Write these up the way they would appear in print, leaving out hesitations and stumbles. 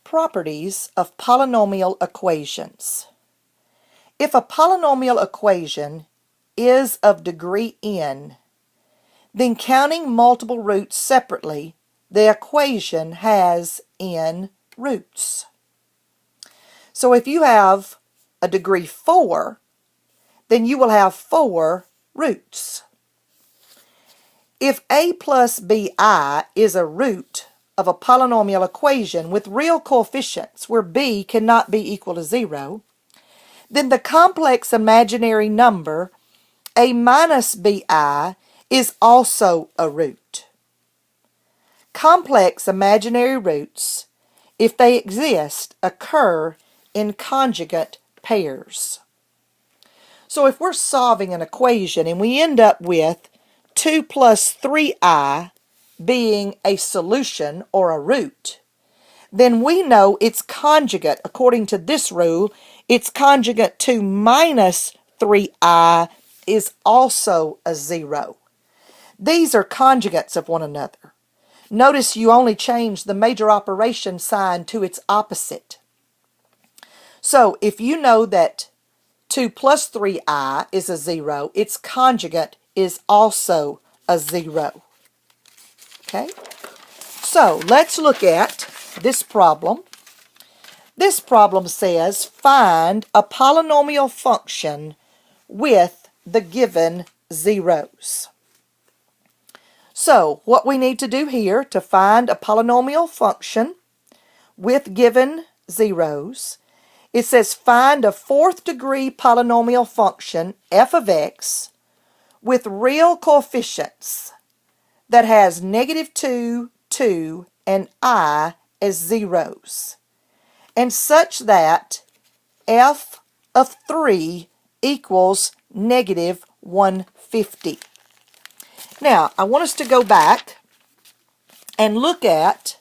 properties of polynomial equations. If a polynomial equation is of degree n, then counting multiple roots separately, the equation has n roots. So if you have a degree 4, then you will have 4 roots. If a plus bi is a root of a polynomial equation with real coefficients where b cannot be equal to 0, then the complex imaginary number a minus bi is also a root. Complex imaginary roots, if they exist, occur in conjugate pairs. So if we're solving an equation and we end up with 2 plus 3i being a solution or a root, then we know its conjugate, according to this rule, its conjugate to minus 3i is also a 0. These are conjugates of one another. Notice you only change the major operation sign to its opposite. So if you know that 2 plus 3i is a 0, its conjugate is also a 0. Okay? So let's look at this problem. This problem says find a polynomial function with the given zeros. So what we need to do here to find a polynomial function with given zeros, it says find a 4th degree polynomial function f of x with real coefficients that has -2, 2, and I as zeros, and such that f of 3 equals -150. Now, I want us to go back and look at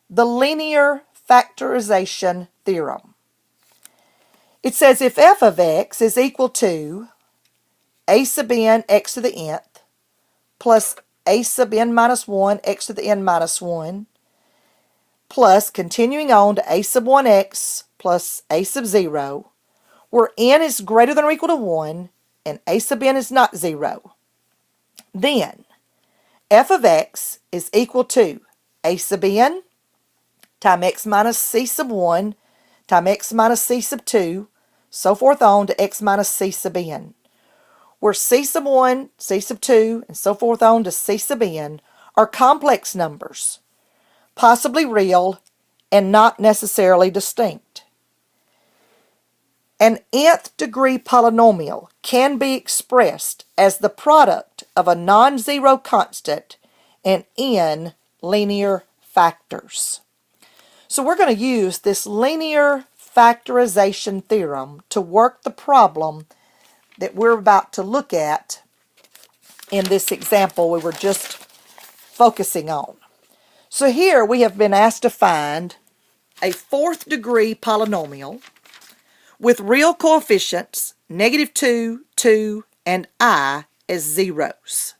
the linear factorization theorem. It says if f of x is equal to a sub n x to the nth plus a sub n minus 1 x to the n minus 1 plus continuing on to a sub 1x plus a sub 0, where n is greater than or equal to 1 and a sub n is not 0, then f of x is equal to a sub n times x minus c sub 1 times x minus c sub 2, so forth on to x minus c sub n, where c sub 1, c sub 2, and so forth on to c sub n are complex numbers, possibly real and not necessarily distinct. An nth degree polynomial can be expressed as the product of a non-zero constant and n linear factors. So we're going to use this linear factorization theorem to work the problem that we're about to look at in this example we were just focusing on. So here we have been asked to find a 4th degree polynomial with real coefficients -2, 2, and I as zeros,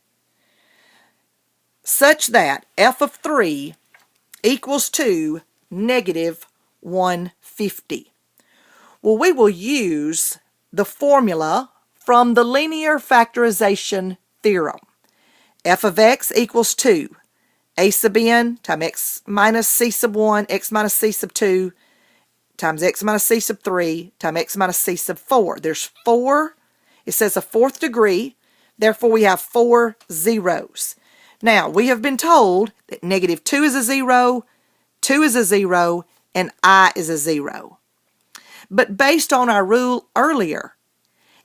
such that f of 3 equals to -150. Well, we will use the formula from the linear factorization theorem. F of x equals to a sub n times x minus c sub 1, x minus c sub 2, times x minus c sub 3, times x minus c sub 4. There's 4. It says a 4th degree. Therefore, we have 4 zeros. Now, we have been told that -2 is a 0, 2 is a 0, and I is a 0. But based on our rule earlier,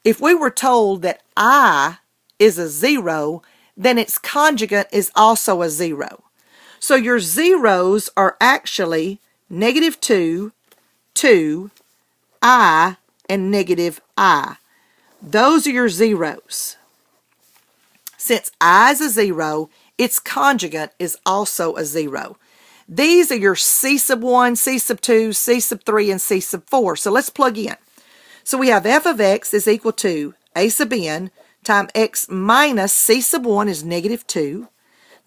if we were told that I is a 0, then its conjugate is also a 0. So your zeros are actually -2, 2, I, and -I. Those are your zeros. Since I is a 0, its conjugate is also a 0. These are your c sub 1, c sub 2, c sub 3, and c sub 4. So let's plug in. So we have f of x is equal to a sub n times x minus c sub 1 is -2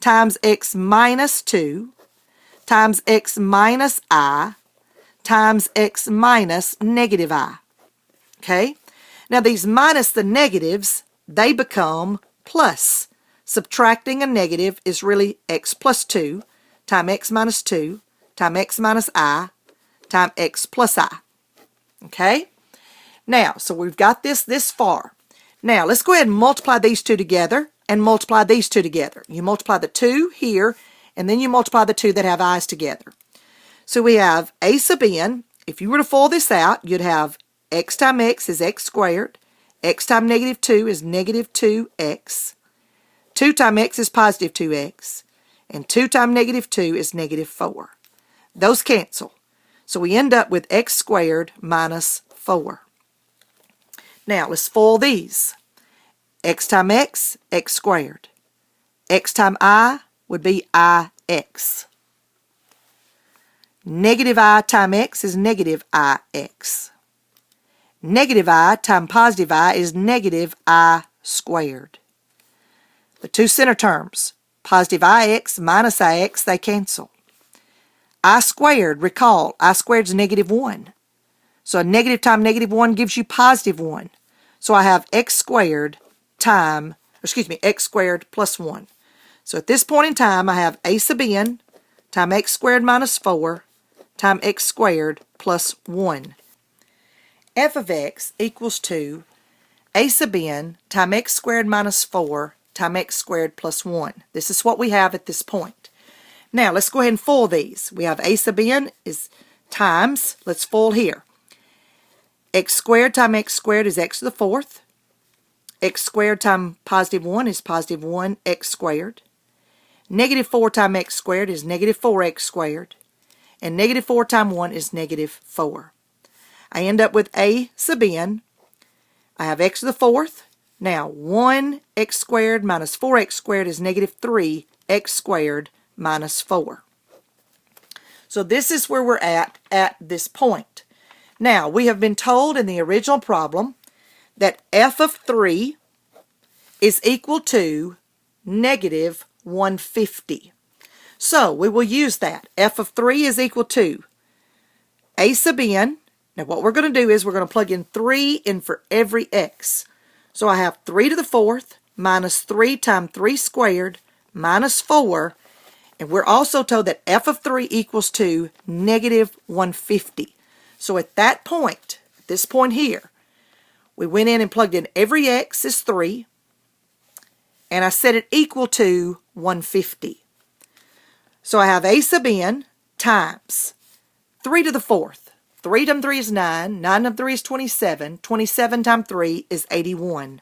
times x minus 2 times x minus I times x minus negative I. Okay? Now these minus the negatives, they become plus. Subtracting a negative is really x plus 2 times x minus 2 times x minus I times x plus I. Okay? Now, so we've got this far. Now, let's go ahead and multiply these two together and multiply these two together. You multiply the 2 here, and then you multiply the 2 that have i's together. So we have a sub n. If you were to FOIL this out, you'd have x times x is x squared. X times negative 2 is negative 2x. 2 times x is positive 2x. And 2 times negative 2 is negative 4. Those cancel. So we end up with x squared minus 4. Now, let's FOIL these. X times x, x squared. X times I would be ix. Negative I times x is negative ix. Negative I times positive I is negative I squared. The two center terms, positive ix minus ix, they cancel. I squared, recall, I squared is negative 1. So a negative times negative 1 gives you positive 1. So I have x squared x squared plus 1. So at this point in time, I have a sub n times x squared minus 4 times x squared plus 1. F of x equals to a sub n times x squared minus 4 times x squared plus 1. This is what we have at this point. Now, let's go ahead and FOIL these. We have a sub n is times, let's FOIL here. X squared times x squared is x to the 4th. X squared times positive 1 is positive 1x squared. Negative 4 times x squared is negative 4x squared. And negative 4 times 1 is negative 4. I end up with a sub n. I have x to the 4th. Now, 1x squared minus 4x squared is negative 3x squared minus 4. So this is where we're at this point. Now, we have been told in the original problem that f of 3 is equal to negative 150. So, we will use that. F of 3 is equal to a sub n. Now, what we're going to do is we're going to plug in 3 in for every x. So, I have 3 to the 4th minus 3 times 3 squared minus 4. And we're also told that f of 3 equals to negative 150. So at that point, at this point here, we went in and plugged in every x is 3, and I set it equal to 150. So I have a sub n times 3 to the 4th. 3 times 3 is 9, 9 times 3 is 27, 27 times 3 is 81,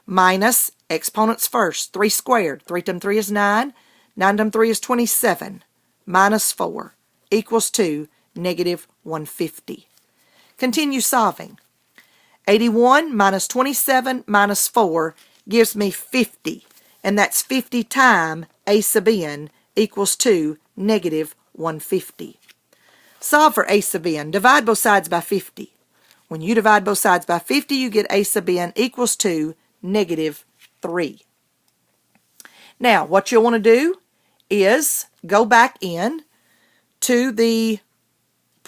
minus exponents first, 3 squared. 3 times 3 is 9, 9 times 3 is 27, minus 4, equals to negative 150. Continue solving. 81 minus 27 minus 4 gives me 50, and that's 50 times a sub n equals to negative 150. Solve for a sub n. Divide both sides by 50. When you divide both sides by 50, you get a sub n equals to negative 3. Now, what you'll want to do is go back in to the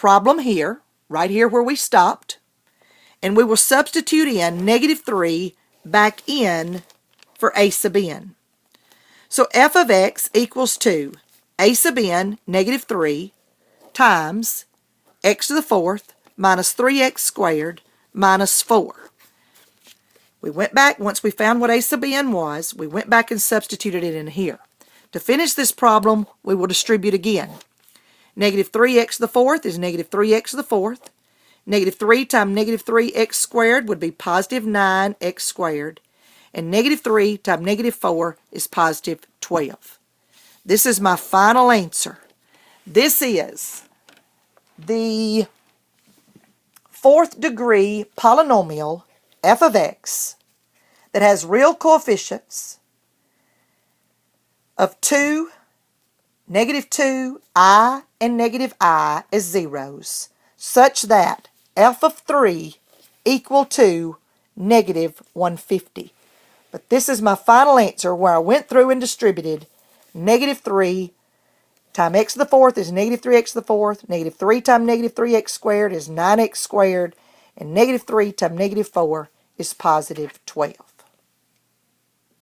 problem here, right here where we stopped, and we will substitute in negative 3 back in for a sub n. So f of x equals to a sub n, negative 3, times x to the 4th minus 3x squared minus 4. We went back, once we found what a sub n was, we went back and substituted it in here. To finish this problem, we will distribute again. Negative 3x to the 4th is negative 3x to the 4th. Negative 3 times negative 3x squared would be positive 9x squared. And negative 3 times negative 4 is positive 12. This is my final answer. This is the 4th degree polynomial f of x that has real coefficients of 2, negative 2, I, and negative I as zeros, such that f of 3 equal to negative 150. But this is my final answer where I went through and distributed negative 3 times x to the fourth is negative 3x to the fourth. Negative 3 times negative 3x squared is 9x squared. And negative 3 times negative 4 is positive 12.